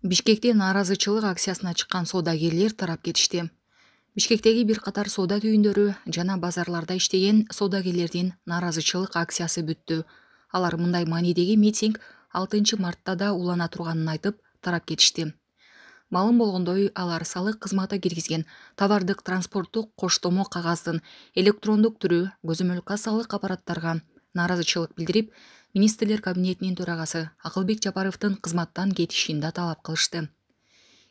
Бишкекте нааразычылык акциясына чыккан соодагерлер тарап кетишти. Бишкектеги бир катар соода түйүндөрү жана базарларда иштеген соодагерлердин нааразычылык акциясы бүттү. Алар мындай маанидеги митинг 6 мартта да улана турганын айтып тарап кетишти. Маалым болгондой, алар салык кызматы киргизген товардык транспорттук коштомо кагаздын электрондук түрү көзөмөл кассалык аппараттарга нааразычылык билдирип, министрлер кабинетинин төрагасы Акылбек Жапаровдун кызматтан кетишин да талап кылышты.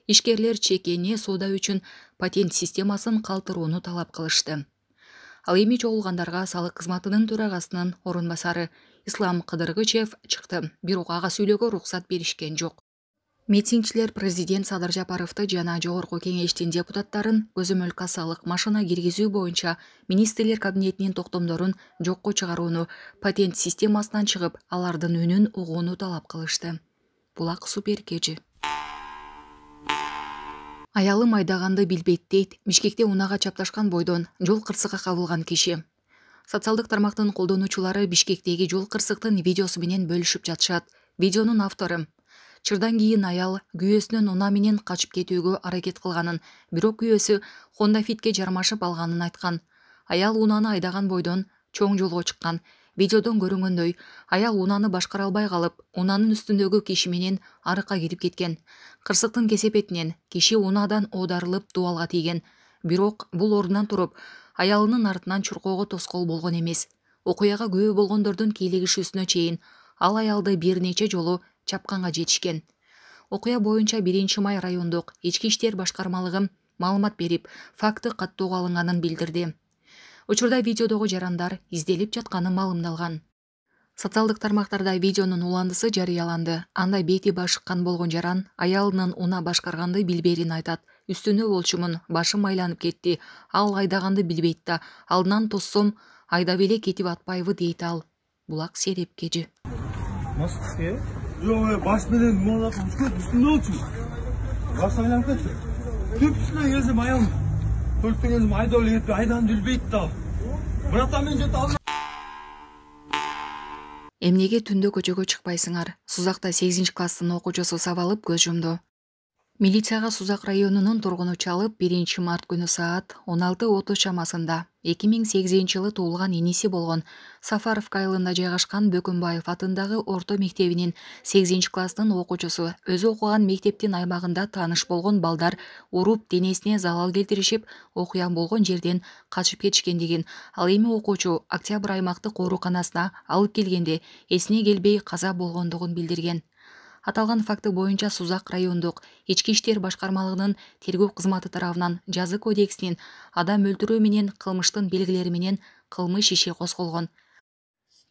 Ишкерлер чекене соода үчүн патент системасын калтырууну талап кылышты. Ал эми чогулгандарга салык кызматынын төрагасынын орун басары Ислам Кыдыргычев чыкты, бирок ага сүйлөөгө уруксат беришкен жок. Митингчилер президент Садыр Жапаровду жана жогорку кеңештин депутаттарын көзөмөл кассалык машина киргизүү боюнча министрлер кабинетинин токтомдорун жокко чыгарууну, патент системасынан чыгып, алардын үнүн угууну талап кылышты. Булак супер кежи. Аялым айдаганды билбейт дейт Бишкекте унага чапташкан бойдон жол кырсыкка кабылган киши. Социалдык тармактын колдонуучулары Бишкектеги жол кырсыктын видеосу менен бөлүшүп жатышат. Видеонун автору чырдан кийин аял күйөөсүнөн унаа менен качып кетүүгө аракет кылганын, бирок күйөөсү Honda Fitке жармашып алганын айткан. Аял унааны айдаган бойдон чоң жолго чыккан. Видеодон көрүнгөндөй, аял унааны башкара албай калып, унаанын үстүндөгү киши менен арыкка кирип кеткен. Кырсыктын кесепетинен киши унаадан оодарылып дубалга тийген. Бирок бул ордунан туруп, аялынын артынан чуркоого тоскоол болгон эмес. Окуяга күбө болгондордун кийлигишүүсүнө чейин ал аялды бир нече жолу чапканга жетишкен. Окуя боюнча 1-май райондук ички иштер башкармалыгы маалымат берип, факты каттоого алынганын билдирди. Учурда видеодогу жарандар изделип жатканы маалымдалган. Социалдык тармактарда видеонун уландысы жарыяланды. Анда бети башыккан болгон жаран аялынын унаа башкарганды билбээрин айтат. Үстүнө болчумун, башым майланып кетти. Ал айдаганды билбейт да, алдынан тоссом айдап эле кетип атпайбы дейт ал. Булак сереп кежи. Baş menен muğlak uçkut üstünde olsun. Baş aylanıp ketti. Tüpsüne gezdim ayağım. Kölükten gezdim ayda öyle yetpi aydan bilbeyt da. Bıraktan men jet alma. Эмнеге түндө көчөгө чыкпайсыңар? Сузакта 8-класстын окуучусу сабалып көз жумду. Милицияга Сузак районунун тургуну чалып 1-март күнү саат 16:30 чамасында 2008-жылы туулган иниси болгон Сафаровка айылында жайгашкан Бөкөнбаев атындагы орто мектебинин 8-класстын окуучусу өзү окуган мектептин аймагында тааныш болгон балдар уруп денесине залал келтиришип, окуя болгон жерден качып кетишкендигин, ал эми окуучу Октябрь аймактык ооруканасына алып келгенде эсине келбей каза болгондугун билдирген. Аталган факты боюнча Сузак райондук ички иштер башкармалыгынын тергөө кызматы тарабынан жаза кодексинин адам өлтүрүү менен кылмыштын белгилери менен кылмыш иши козголгон.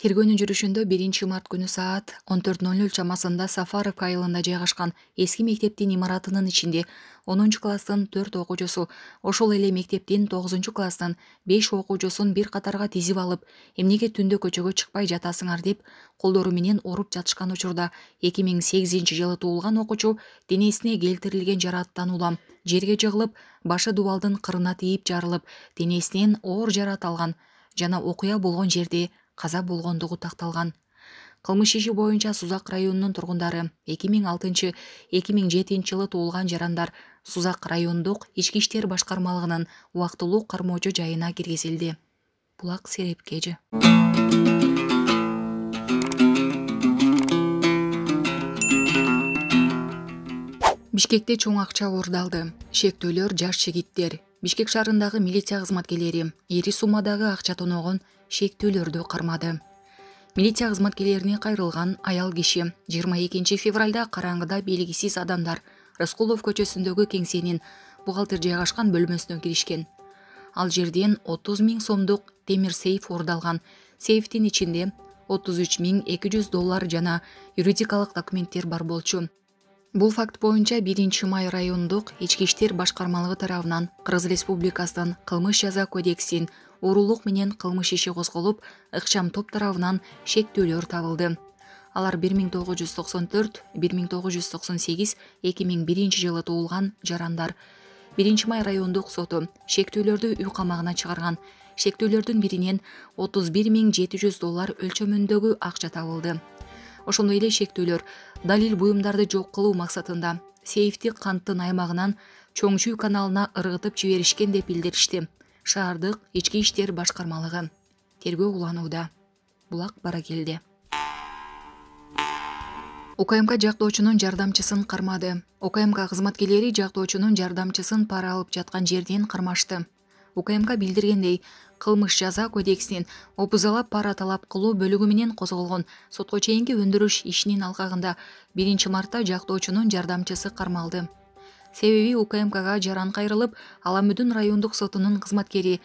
Тергөөнүн жүрүшүндө 1-март күнү саат 14:00 чамасында Сафаровка айылында жайгашкан эски мектептин имаратынын ичинде 10-класстын 4 окуучусу, ошол эле мектептин 9-класстын 5 окуучусун бир катарга тизип алып, эмнеге түндө көчөгө чыкпай жатасыңар деп колдору менен уруп жатышкан учурда 2008-жылы туулган окуучу денесине келтирилген жарааттан улам жерге жыгылып, башы дубалдын кырына тийип жарылып, денесинен оор жараат алган жана окуя болгон жерде каза болгондугу такталган. Кылмыш иши боюнча Сузак районунун тургундары 2006-2007-жылы туулган жарандар Сузак райондук ички иштер башкармалыгынын убактылуу кармоочу жайына киргизилди. Булак сереп кежи. Бишкекте чоң акча уурдалды. Шектөөлөр жаш жигиттер. Бишкек шаарындагы милиция кызматкерлери ири суммадагы акча тоноогон шектөөлөрдү кармады. Милиция кызматкерлерине кайрылган аял киши 22 февралда караңгыда белгисиз адамдар Рыскулов көчөсүндөгү кеңсенин бухгалтер жайгашкан бөлмөсүнө киришкен. Ал жерден 30 000 сомдук темир сейф уурдалган. Сейфтин ичинде $33,200 жана юридикалык документтер бар болчу. Бул факт боюнча 1-май райондук ички иштер башкармалыгы тарабынан Кыргыз Республикасынын кылмыш жаза кодексин уурулук менен кылмыш иши козголуп, ыкчам топ тарабынан шектөөлөр табылды. Алар 1994, 1998, 2001-жылы туулган жарандар. 1-май райондук соту шектөөлөрдү үй камагына чыгарган. Шектөөлөрдүн биринен $31,700 өлчөмүндөгү акча табылды. Ошондой эле шектүүлөр далил буюмдарды жок кылуу максатында Сейфти канттын аймагынан Чоңчүй каналына ыргытып жиберишкен деп билдиришти шаардык ички иштер башкармалыгы. Тергөө уланууда. Булак бара келди. УКМК жактоочунун жардамчысын кармады. УКМК кызматкерлери жактоочунун жардамчысын пара алып жаткан жерден кармашты. УКМК билдиргендей, кылмыш жаза кодексинин опузалап пара талап кылуу бөлүгү менен козголгон сотко чейинки өндүрүш ишинин алкагында 1 мартта жактоочунун жардамчысы кармалды. Себеби УКМКга жаран кайрылып, Аламүдүн райондук сотунун кызматкери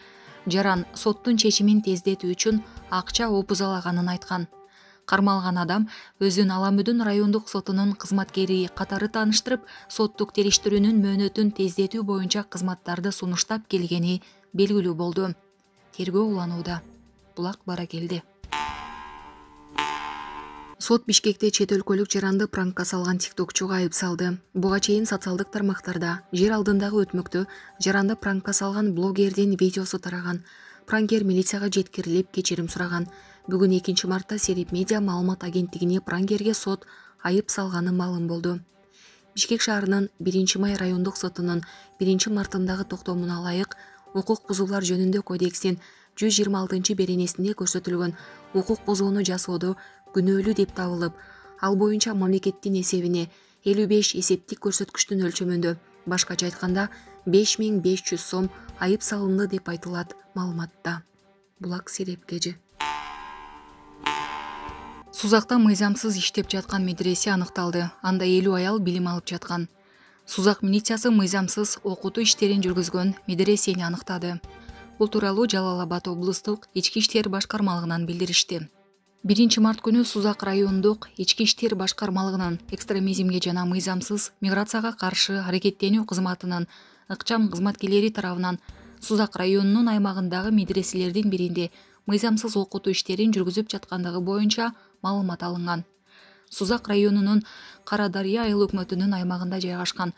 жаран соттун чечимин тездетүү үчүн акча опузалаганын айткан. Кармалган адам өзүн Аламүдүн райондук сотунун кызматкери катары тааныштырып, соттук териштирүүнүн мөөнөтүн тездетүү боюнча кызматтарды сунуштап келгени белгилүү болду. Тергөө уланууда. Булак бара келди. Сот Бишкекте чет өлкөлүк жаранды пранкка салган тиктокчуга айып салды. Буга чейин социалдык тармактарда жер алдындагы өтмөктө жаранды пранкка салган блогердин видеосу тараган. Пранкер милицияга жеткирилип кечирим сураган. Бүгүн 2 мартта Серип медиа маалымат агенттигине пранкерге сот айып салганы маалым болду. Бишкек шаарынын 1 май райондук сотунун 1 мартындагы токтомуна ылайык укук бузуулар жөнүндө кодекстин 126 беренесинде көрсөтүлгөн укук бузууну жасоодо күнөөлүү деп табылып, ал боюнча мамлекеттин эсебине 55 эсептик көрсөткүчтүн өлчөмүндө, башкача айтканда 5500 сом айып салынды деп айтылат маалыматта. Булак Серепкежи. Сузакта мыйзамсыз иштеп жаткан медресе аныкталды. Анда 50 аял билим алып жаткан. Сузак милициясы мыйзамсыз окутуу иштерин жүргүзгөн медресени аныктады. Бул тууралуу Жалал Абад облустук ички иштер башкармалыгынан билдиришти. 1 март күнү Сузак райондук ички иштер башкармалыгынын экстремизмге жана мыйзамсыз миграцияга каршы аракеттенүү кызматынын ыкчам кызматкерлери тарабынан Сузак районунун аймагындагы медреселердин биринде мыйзамсыз окутуу иштерин жүргүзүп жаткандыгы боюнча маалымат алынган. Сузак районунун Кара Дарыя айыл өкмөтүнүн аймагында жайгашкан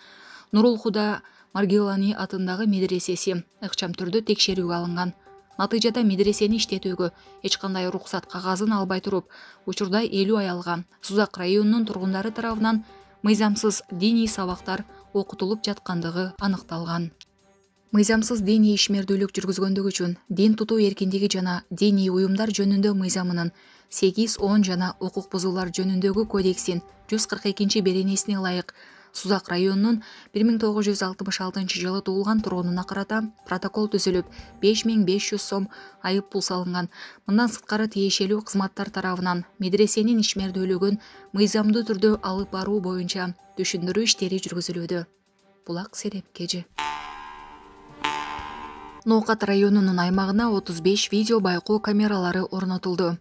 Нурул Худа Маргелани атындагы медресеси ыкчам түрдө текшерүүгө алынган. Натыйжада медресени иштетүүгө эч кандай уруксат кагазын албай туруп, учурда 50 аялга Сузак районунун тургундары тарабынан мыйзамсыз диний сабактар окутулуп жаткандыгы аныкталган. Мыйзамсыз диний ишмердүүлүк жүргүзгөндүгү үчүн дин тутуу эркиндиги жана диний уюмдар жөнүндө мыйзамынын 8-10 жана укук бузуулар жөнүндөгү кодексин 142 беренесине ылайык Сузак районунун 1966 жылы туулган тургунуна карата протокол түзүлүп, 5500 сом айып пул салынган. Мындан сырткары тиешелүү кызматтар тарабынан медресенин ишмердүүлүгүн мыйзамдуу түрдө алып баруу боюнча түшүндүрүү иштери жүргүзүлүүдө. Булак Серепкежи. Ноокат районунун аймагына 35 видео байкоо камералары орнотулду.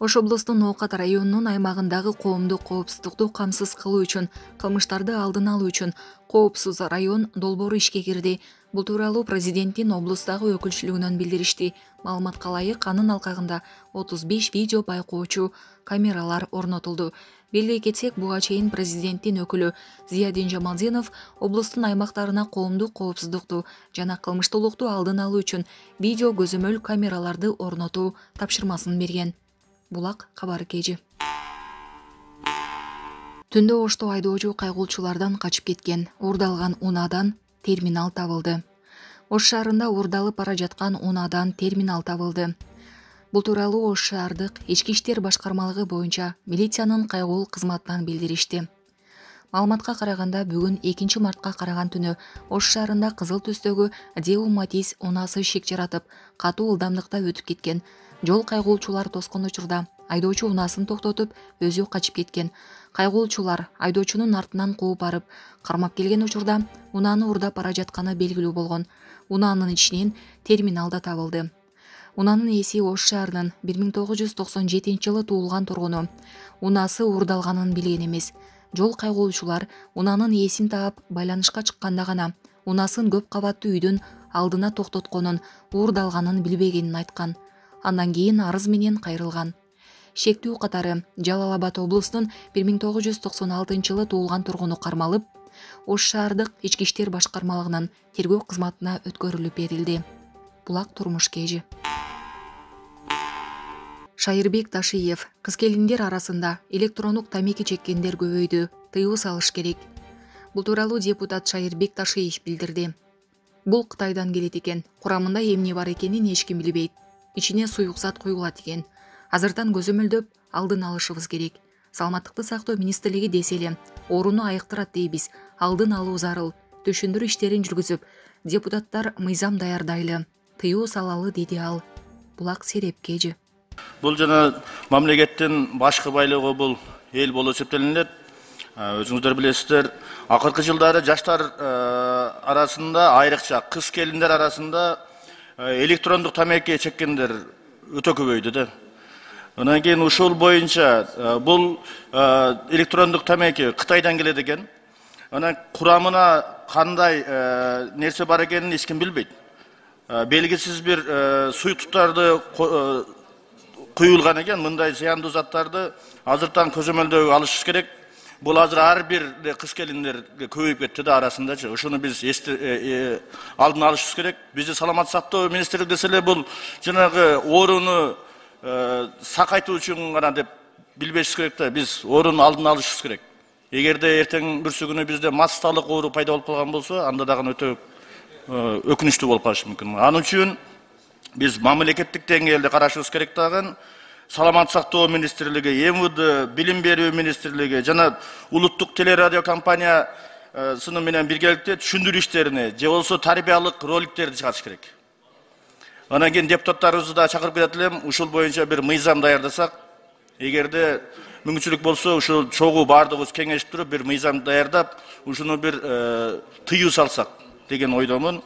Ош облустун Ноокат районунун аймагындагы коомдук коопсуздукту камсыз кылуу үчүн, кылмыштарды алдын алуу үчүн коопсуз район долбоору ишке кирди. Бул тууралуу президенттин облустагы өкүлчүлүгүнөн билдиришти. Маалыматка ылайык, анын алкагында 35 видео байкоочу камералар орнотулду. Белгилей кетсек, буга чейин президенттин өкүлү Зиядин Жамалдинов облустун аймактарына коомдук коопсуздукту жана кылмыштуулукту алдын алуу үчүн видео көзөмөл камераларды орнотуу тапшырмасын берген. Булак кабар кежи. Түндө Ошто айдоочу кайгуулчулардан качып кеткен. Уурдалган унаадан терминал табылды. Ош шаарында уурдалып бара жаткан унаадан терминал табылды. Бул тууралуу Ош шаардык ички иштер башкармалыгы боюнча милициянын кайгуул кызматынан билдиришти. Маалыматка караганда, бүгүн 2 мартка караган түнү Ош шаарында кызыл түстөгү Деу Матис унаасы шек жаратып, катуу ылдамдыкта өтүп кеткен. Жол кайгуулчулар тоскон учурда айдоочу унаасын токтотуп, өзү качып кеткен. Кайгуулчулар айдоочунун артынан кууп барып, кармап келген учурда унааны уурдап бара жатканы белгилүү болгон. Унаанын ичинен терминал да табылды. Унаанын ээси Ош шаарынын 1997 жылы туулган тургуну. Унаасы уурдалганын билген эмес. Жол кайгуулчулар унаанын ээсин таап байланышка чыкканда гана унаасын көп кабаттуу үйдүн алдына токтотконун, уурдалганын билбегенин айткан. Андан кийин арыз менен кайрылган. Шектүү катары Жалал Абад облустунун 1996 жылы туулган тургуну кармалып, Ош шаардык ички иштер башкармалыгынын тергөө кызматына өткөрүлүп берилди. Булак турмуш кежи. Шайырбек Ташиев, кыз-келиндер арасында электрондук тамеки чеккендер көбөйдү, тыюу салыш керек. Бул тууралуу депутат Шайырбек Ташиев билдирди. Бул Кытайдан келет экен, курамында эмне бар экенин эч ким билбейт. Ичине суюк зат куюлат экен. Азыртан көзөмөлдөп алдын алышыбыз керек. Саламаттыкты сактоо министрлиги десе эле орунду айыктырат дейбиз. Алдын алуу зарыл. Түшүндүрүү иштерин жүргүзүп, депутаттар мыйзам даярдайлы, тыюу салалы деди ал. Булак Серепкежи. Бұл жана мамлекеттин башкы байлыгы бул эл болуп эсептелинет. Өзүңүздөр билесиздер, акыркы жылдары жаштар арасында, айрыкча кыз-келиндер арасында электрондук тамеки чеккендер өтө көбөйдү да. Анан кийин ушул боюнча бул электрондук тамеки Кытайдан келет экен. Анан курамына кандай нерсе бар экенин эч ким билбейт. Белгисиз бир суюктуктарды куюлган экен, мындай зыяндуу заттарды азыртан көзөмөлдөө алышыбыз керек. Бул азыр ар бир кыз-келиндер көбөйүп кетти да арасындачы. Ошону биз алдын алышыбыз керек. Бизди саламат сактоо министрлиги десе эле бул жанагы ооруну сакайтуу үчүн гана деп билбешибиз керек да. Биз ооруну алдын алышыбыз керек. Эгерде эртең бүрсү күнү бизде массалык оору пайда болуп калган болсо, анда дагы өтө өкүнүчтүү болуп калышы мүмкүн. Анын үчүн биз мамлекеттик деңгээлде карашыбыз керек дагы. Саламат сактоо министрлиги, МВД, билим берүү министрлиги жана улуттук телерадио компаниясынын менен биргеликте түшүндүрүү иштерине же болбосо тарбиялык роликтерди чыгарыш керек. Анан кийин депутаттарыбызды да чакырып кетет элем, ушул боюнча бир мыйзам даярдасак, эгерде мүмкүнчүлүк болсо, ушул чогуу баардыгыбыз кеңешип туруп бир мыйзам даярдап, ушуну бир тыюу салсак деген ойдомун.